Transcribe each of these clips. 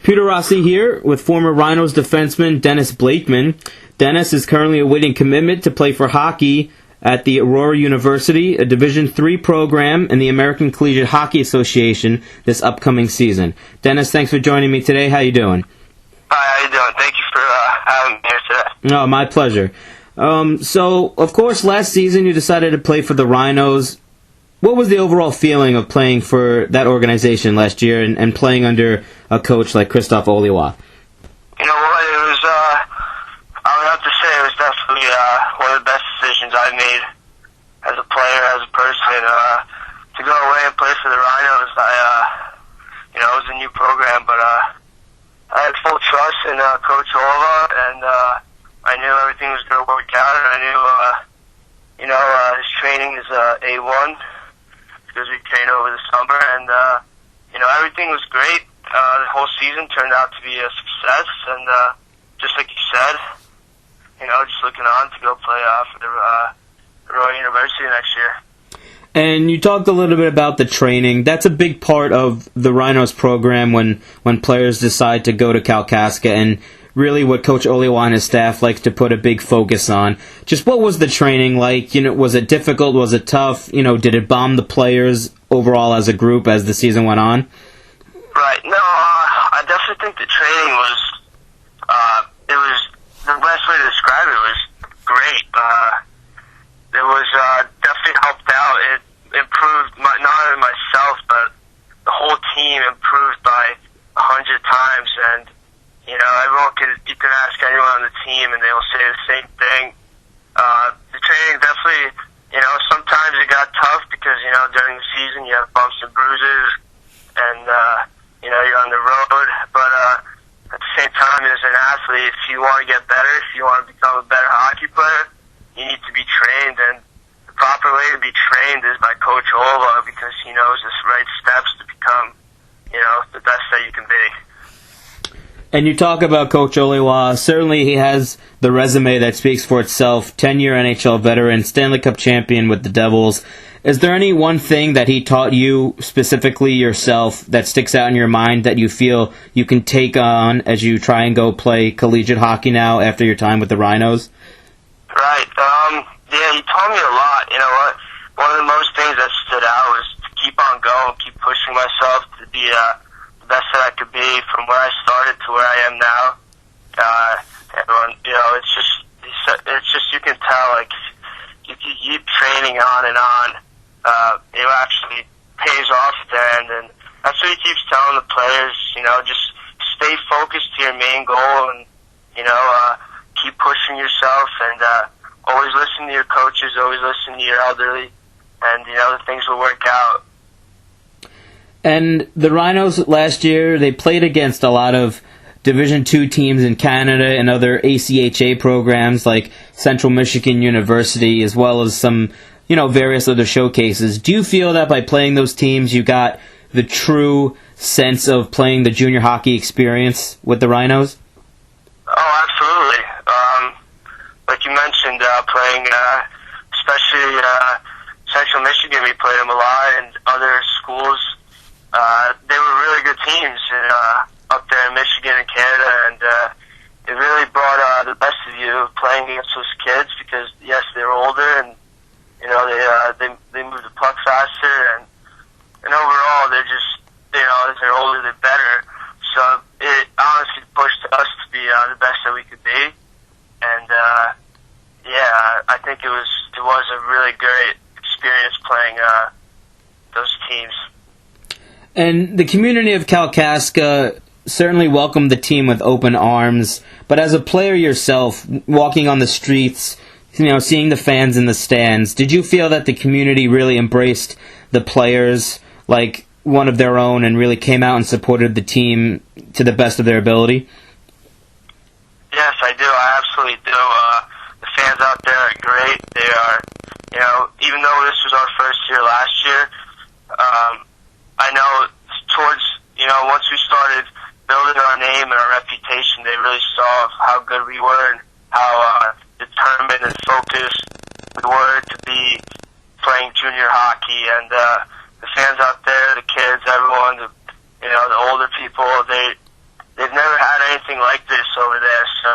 Peter Rossi here with former Rhinos defenseman Denis Bliakhman. Denis is currently awaiting commitment to play for hockey at the Aurora University, a Division III program in the American Collegiate Hockey Association this upcoming season. Denis, thanks for joining me today. How you doing? Hi, how you doing? Thank you for having me here today. No, my pleasure. So, of course, last season you decided to play for the Rhinos. What was the overall feeling of playing for that organization last year and playing under a coach like Christophe Oliwa? You know what? It was, I would have to say it was definitely one of the best decisions I've made as a player, as a person. To go away and play for the Rhinos, it was a new program, but I had full trust in Coach Oliwa, and I knew everything was going to work out, and I knew, his training is A1. Because we trained over the summer, and everything was great. The whole season turned out to be a success, and just like you said, just looking on to go play for the Aurora University next year. And you talked a little bit about the training. That's a big part of the Rhinos program when players decide to go to Kalkaska, and really what Coach Oliwa and his staff likes to put a big focus on. Just what was the training like? Was it difficult? Was it tough? Did it bomb the players overall as a group as the season went on? Right. No, I definitely think the training was, the best way to describe it was great. It was definitely helped out. It improved not only myself, but the whole team improved by 100 times, and you can ask anyone on the team and they will say the same thing. The training definitely, sometimes it got tough because, during the season you have bumps and bruises and, you're on the road. But at the same time, as an athlete, if you want to get better, if you want to become a better hockey player, you need to be trained. And the proper way to be trained is by Coach Oliwa, because he knows the right steps to become, the best that you can be. And you talk about Coach Oliwa. Certainly he has the resume that speaks for itself. 10-year NHL veteran, Stanley Cup champion with the Devils. Is there any one thing that he taught you, specifically yourself, that sticks out in your mind that you feel you can take on as you try and go play collegiate hockey now after your time with the Rhinos? Right. Yeah, he taught me a lot. You know what? One of the most things that stood out was to keep on going, keep pushing myself to be best that I could be from where I started to where I am now. Everyone, it's just you can tell, like, if you keep training on and on, it actually pays off at the end, and that's what he keeps telling the players, just stay focused to your main goal, and, keep pushing yourself, and always listen to your coaches, always listen to your elderly, and, the things will work out. And the Rhinos last year, they played against a lot of Division II teams in Canada and other ACHA programs like Central Michigan University, as well as some, various other showcases. Do you feel that by playing those teams, you got the true sense of playing the junior hockey experience with the Rhinos? Oh, absolutely. Like you mentioned, playing, especially Central Michigan, we played them a lot, and other schools. They were really good teams up there in Michigan and Canada, and it really brought the best of you playing against those kids because, yes, they were older, and they moved the puck faster, and overall they're just as they're older, they're better. So it honestly pushed us to be the best that we could be, and I think it was a really great experience playing those teams. And the community of Kalkaska certainly welcomed the team with open arms. But as a player yourself, walking on the streets, seeing the fans in the stands, did you feel that the community really embraced the players like one of their own and really came out and supported the team to the best of their ability? Yes, I do. I absolutely do. The fans out there are great. They are, even though this was our first year last year, I know towards, once we started building our name and our reputation, they really saw how good we were and how determined and focused we were to be playing junior hockey. And the fans out there, the kids, everyone, the older people, they anything like this over there. So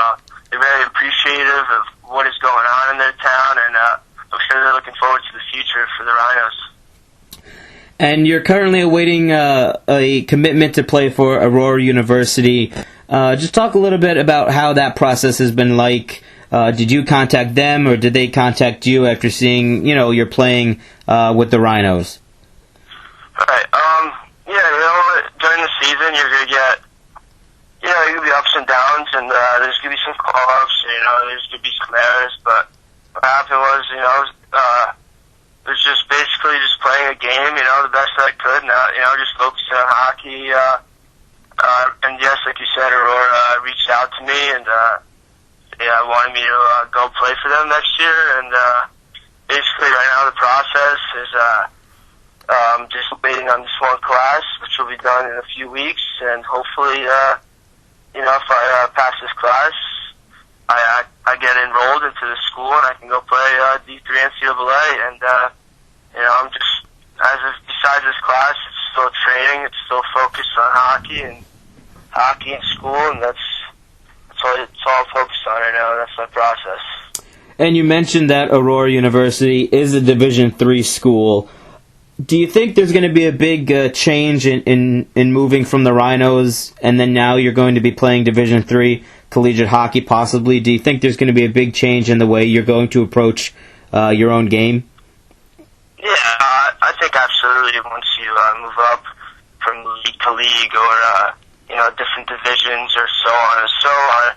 they're very appreciative of what is going on in their town, and I'm sure they're looking forward to the future for the Rhinos. And you're currently awaiting a commitment to play for Aurora University. Just talk a little bit about how that process has been like. Did you contact them, or did they contact you after seeing, you're playing with the Rhinos? Right. During the season, you're going to get, you're going to be ups and downs, and there's going to be some call-ups, there's going to be some errors, but what happened was, it was just basically just playing a game, the best that I could, and, just focusing on hockey, and yes, like you said, Aurora reached out to me, and, wanted me to go play for them next year, and, basically right now the process is, just waiting on this one class, which will be done in a few weeks, and hopefully, if I pass this class, I get enrolled into the school and I can go play D3 NCAA, and I'm just, besides this class, it's still training, it's still focused on hockey and school, and that's all I'm focused on right now. That's my process. And you mentioned that Aurora University is a Division III school. Do you think there's going to be a big change in moving from the Rhinos, and then now you're going to be playing Division III collegiate hockey possibly? Do you think there's going to be a big change in the way you're going to approach your own game? Yeah, I think absolutely. Once you move up from league to league, or different divisions, or so on and so on,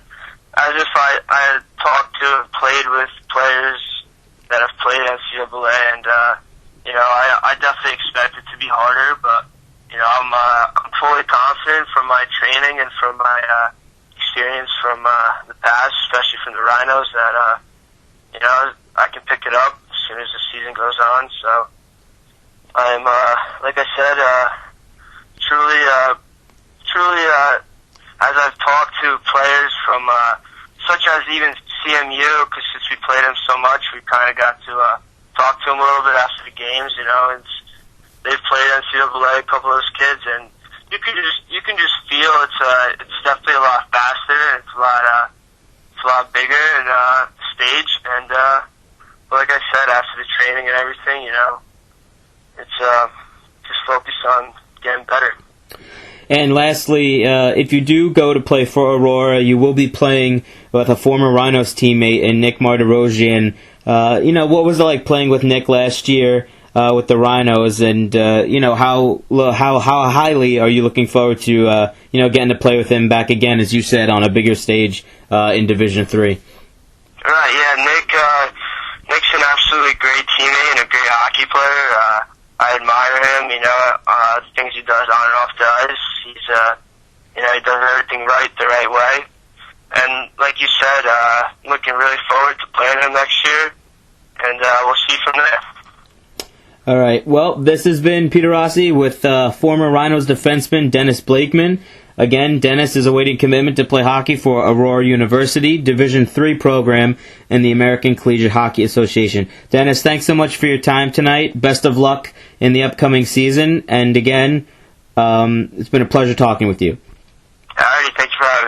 as if I had talked to and played with players that have played NCAA, and I definitely expect it to be harder, but I'm fully confident from my training and from my experience from the past, especially from the Rhinos, that I can pick it up as soon as the season goes on. So I'm, like I said, truly, as I've talked to players from, such as even CMU, because since we played them so much, we kind of got to talk to them a little bit after the games. They've played NCAA, a couple of those kids, and you can just feel it's definitely a lot faster. It's a lot bigger and stage, and like I said, after the training and everything, it's just focused on getting better. And lastly, if you do go to play for Aurora, you will be playing with a former Rhinos teammate in Nick Martirosyan. What was it like playing with Nick last year with the Rhinos, and how highly are you looking forward to getting to play with him back again, as you said, on a bigger stage in Division III? Right, yeah, Nick's an absolutely great teammate and a great hockey player. I admire him, the things he does on and off the ice. He's, he does everything the right way. And like you said, looking really forward to playing him next year, and we'll see from there. All right. Well, this has been Peter Rossi with former Rhinos defenseman Denis Bliakhman. Again, Denis is awaiting commitment to play hockey for Aurora University, Division III program in the American Collegiate Hockey Association. Denis, thanks so much for your time tonight. Best of luck in the upcoming season. And again, it's been a pleasure talking with you. All righty. Thanks for having me.